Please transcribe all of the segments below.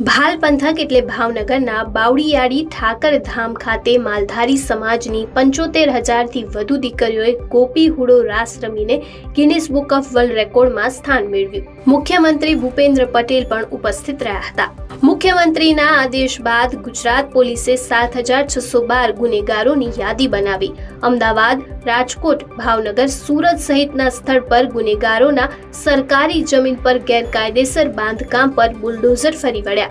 ભાલ પંથક એટલે ભાવનગરના બાવળિયાળી ઠાકર ધામ ખાતે માલધારી સમાજની 75,000થી વધુ દીકરીઓએ ગોપી હુડો રાસ રમીને ગિનિસ બુક ઓફ વર્લ્ડ રેકોર્ડમાં સ્થાન મેળવ્યું. મુખ્યમંત્રી ભૂપેન્દ્ર પટેલ પણ ઉપસ્થિત રહ્યા હતા. મુખ્યમંત્રીના આદેશ બાદ ગુજરાત પોલીસે 7,612 ગુનેગારોની યાદી બનાવી. અમદાવાદ, રાજકોટ, ભાવનગર, સુરત સહિતના સ્થળ પર ગુનેગારોના સરકારી જમીન પર ગેરકાયદેસર બાંધકામ પર બુલડોઝર ફરી વળ્યા.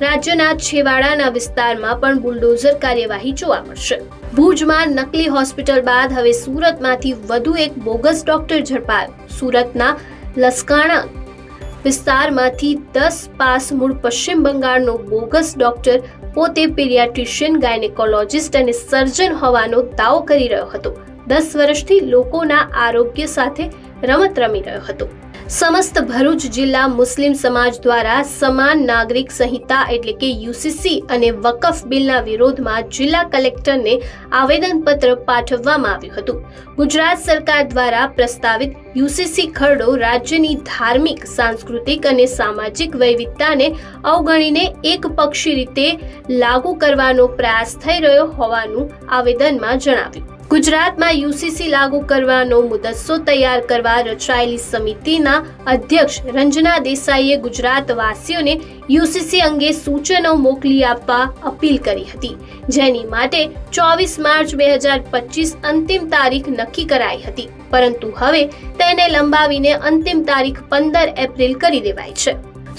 રાજ્યના છેવાડાના વિસ્તારમાં પણ બુલડોઝર કાર્યવાહી જોવા મળશે. ભુજમાં નકલી હોસ્પિટલ બાદ હવે સુરતમાંથી વધુ એક બોગસ ડોક્ટર ઝડપાયો. સુરતના લસકાણા વિસ્તારમાંથી 10 પાસ મૂળ પશ્ચિમ બંગાળનો બોગસ ડોક્ટર પોતે પીડિયાટ્રિશિયન, ગાયનેકોલોજિસ્ટ અને સર્જન હોવાનો દાવો કરી રહ્યો હતો. 10 વર્ષથી લોકોના આરોગ્ય સાથે રમત રમી રહ્યો હતો. સમસ્ત ભરૂચ જિલ્લા મુસ્લિમ સમાજ દ્વારા સમાન નાગરિક સંહિતા એટલે કે યુસીસી અને વકફ બિલના વિરોધમાં જિલ્લા કલેક્ટરને આવેદનપત્ર પાઠવવામાં આવ્યું હતું. ગુજરાત સરકાર દ્વારા પ્રસ્તાવિત યુસીસી ખરડો રાજ્યની ધાર્મિક, સાંસ્કૃતિક અને સામાજિક વૈવિધ્યતાને અવગણીને એકપક્ષી રીતે લાગુ કરવાનો પ્રયાસ થઈ રહ્યો હોવાનું આવેદનમાં જણાવ્યું. ગુજરાતમાં યુસીસી લાગુ કરવાનો મુદ્દો તૈયાર કરવા રચાયેલી સમિતિના અધ્યક્ષ રંજના દેસાઈએ ગુજરાતવાસીઓને યુસીસી અંગે સૂચનો મોકલી આપવા અપીલ કરી હતી, જેની માટે 24 માર્ચ 2025 અંતિમ તારીખ નક્કી કરાઈ હતી, પરંતુ હવે તેને લંબાવીને અંતિમ તારીખ 15 એપ્રિલ કરી દેવાઈ છે.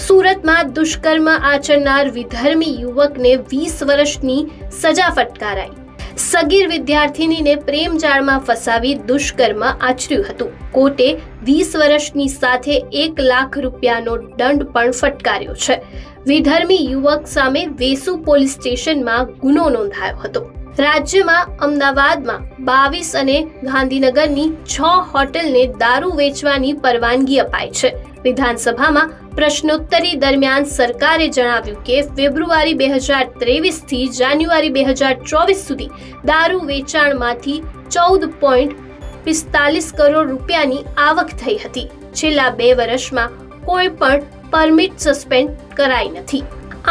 સુરતમાં દુષ્કર્મ આચરનાર વિધર્મી યુવકને 20 વર્ષની સજા ફટકારાઈ. સગીર વિદ્યાર્થિનીને પ્રેમ જાળમાં ફસાવી દુષ્કર્મ આચર્યું હતું. કોર્ટે 20 વર્ષની સાથે 1 લાખ રૂપિયાનો દંડ પણ ફટકાર્યો છે. વિધર્મી યુવક સામે વેસુ પોલીસ સ્ટેશનમાં ગુનો નોંધાયો હતો. રાજ્યમાં અમદાવાદમાં 22 અને ગાંધીનગરની 6 હોટેલને દારૂ વેચવાની પરવાનગી અપાઈ છે. વિધાનસભામાં પ્રશ્નોત્તરી દરમિયાન સરકારે જણાવ્યું કે ફેબ્રુઆરી 2023 થી જાન્યુઆરી 2024 સુધી દારૂ વેચાણમાંથી 14.45 કરોડ રૂપિયાની આવક થઈ હતી. છેલ્લા 2 વર્ષમાં કોઈ પણ પરમિટ સસ્પેન્ડ કરાઈ નથી.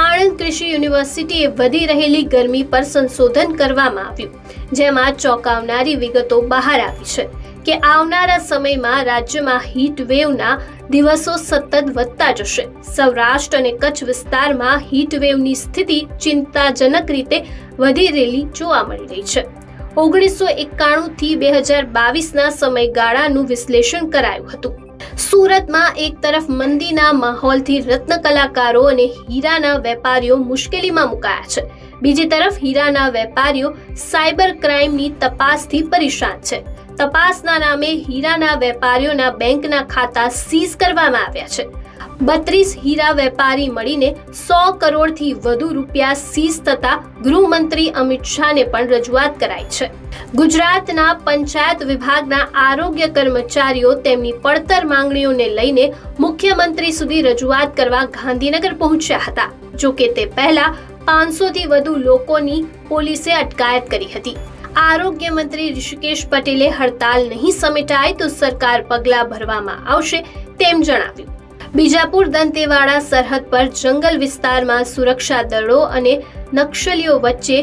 આણંદ કૃષિ યુનિવર્સિટીએ વધી રહેલી ગરમી પર સંશોધન કરવામાં આવ્યું, જેમાં ચોંકાવનારી વિગતો બહાર આવી છે કે આવનારા સમયમાં રાજ્યમાં હીટ વેવના દિવસો સતત વધતા જશે. સૌરાષ્ટ્ર અને કચ્છ વિસ્તારમાં હીટ વેવની સ્થિતિ ચિંતાજનક રીતે વધી રહેલી જોવા મળી રહી છે. 1991 થી 2022ના સમયગાળાનું વિશ્લેષણ કરાયું હતું. સુરતમાં એક તરફ મંદીના માહોલથી રત્ન કલાકારો અને હીરાના વેપારીઓ મુશ્કેલીમાં મુકાયા છે. બીજી તરફ હીરાના વેપારીઓ સાયબર ક્રાઇમની તપાસથી પરેશાન છે. તપાસના નામે હીરાના વેપારીઓના બેંકના ખાતા સીઝ કરવામાં આવ્યા છે. 32 હીરા વેપારી મળીને 100 કરોડથી વધુ રૂપિયા સીઝ થતા ગૃહમંત્રી અમિત શાહને પણ રજૂઆત કરાઈ છે. ગુજરાતના પંચાયત વિભાગના આરોગ્ય કર્મચારીઓ તેમની પડતર માંગણીઓને લઈને મુખ્યમંત્રી સુધી રજૂઆત કરવા ગાંધીનગર પહોંચ્યા હતા. જોકે તે પહેલા 500થી વધુ લોકોની પોલીસે અટકાયત કરી હતી. આરોગ્ય મંત્રી ઋષિકેશ પટેલે હડતાલ નહીં સમેટાય તો સરકાર પગલાં ભરવામાં આવશે તેમ જણાવ્યું. બીજાપુર દંતેવાડા સરહદ પર જંગલ વિસ્તારમાં સુરક્ષા દળો અને નક્સલીઓ વચ્ચે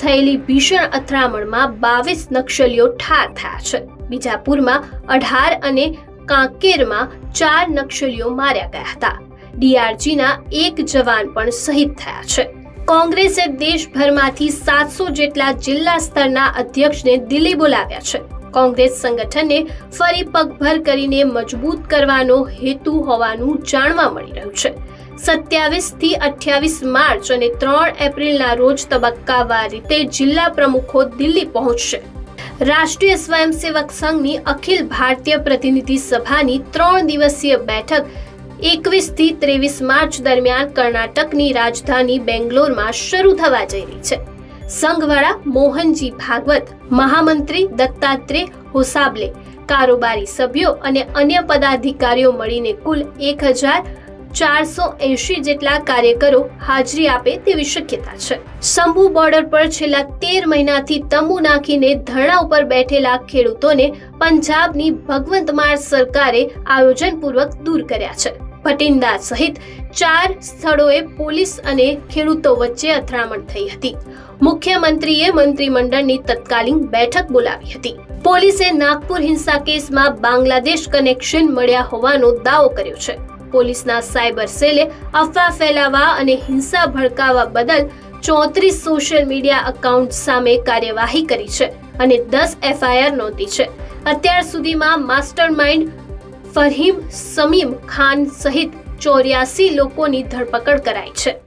થયેલી ભીષણ અથડામણમાં 22 નક્સલીઓ ઠાર થયા છે. બીજાપુરમાં 18 અને કાંકેરમાં 4 નક્સલીઓ માર્યા ગયા હતા. ડીઆરજીના 1 જવાન પણ શહીદ થયા છે. કોંગ્રેસે દેશભરમાંથી 700 જેટલા જિલ્લા સ્તરના અધ્યક્ષને દિલ્હી બોલાવ્યા છે. કોંગ્રેસ સંગઠનને ફરી પગભર કરીને મજબૂત કરવાનો હેતુ હોવાનું જાણવા મળી રહ્યું છે. 27 થી 28 માર્ચ અને 3 એપ્રિલના રોજ તબક્કાવાર રીતે જિલ્લા પ્રમુખો દિલ્હી પહોંચશે. રાષ્ટ્રીય સ્વયંસેવક સંઘની અખિલ ભારતીય પ્રતિનિધિ સભાની 3 દિવસીય બેઠક 21 થી 23 માર્ચ દરમિયાન કર્ણાટકની રાજધાની બેંગ્લોરમાં શરૂ થવા જઈ રહી છે. સંઘવાળા મોહનજી ભાગવત, મહામંત્રી દત્તાત્રેય હોસાબલે, કારોબારી સભ્યો અને અન્ય પદાધિકારીઓ મળીને કુલ 1,480 જેટલા કાર્યકરો હાજરી આપે તેવી શક્યતા છે. શંભુ બોર્ડર પર છેલ્લા 13 મહિનાથી તંબુ નાખીને ધરણા ઉપર બેઠેલા ખેડૂતોને પંજાબની ભગવંત માન સરકારે આયોજનપૂર્વક દૂર કર્યા છે. ભટિંડા સહિત 4 સ્થળોએ પોલીસ અને ખેડૂતો વચ્ચે અથડામણ થઈ હતી. મુખ્યમંત્રીએ મંત્રીમંડળની તત્કાલીન બેઠક બોલાવી હતી. પોલીસે નાગપુર હિંસા કેસમાં બાંગ્લાદેશ કનેક્શન મળ્યા હોવાનો દાવો કર્યો છે. પોલીસના સાયબર સેલે અફવા ફેલાવવા અને હિંસા ભડકાવવા બદલ 34 સોશિયલ મીડિયા એકાઉન્ટ સામે કાર્યવાહી કરી છે અને 10 FIR નોંધી છે. અત્યાર સુધીમાં માસ્ટરમાઇન્ડ ફહીમ સમીમ ખાન સહિત 84 લોકોની ધરપકડ કરાઈ છે.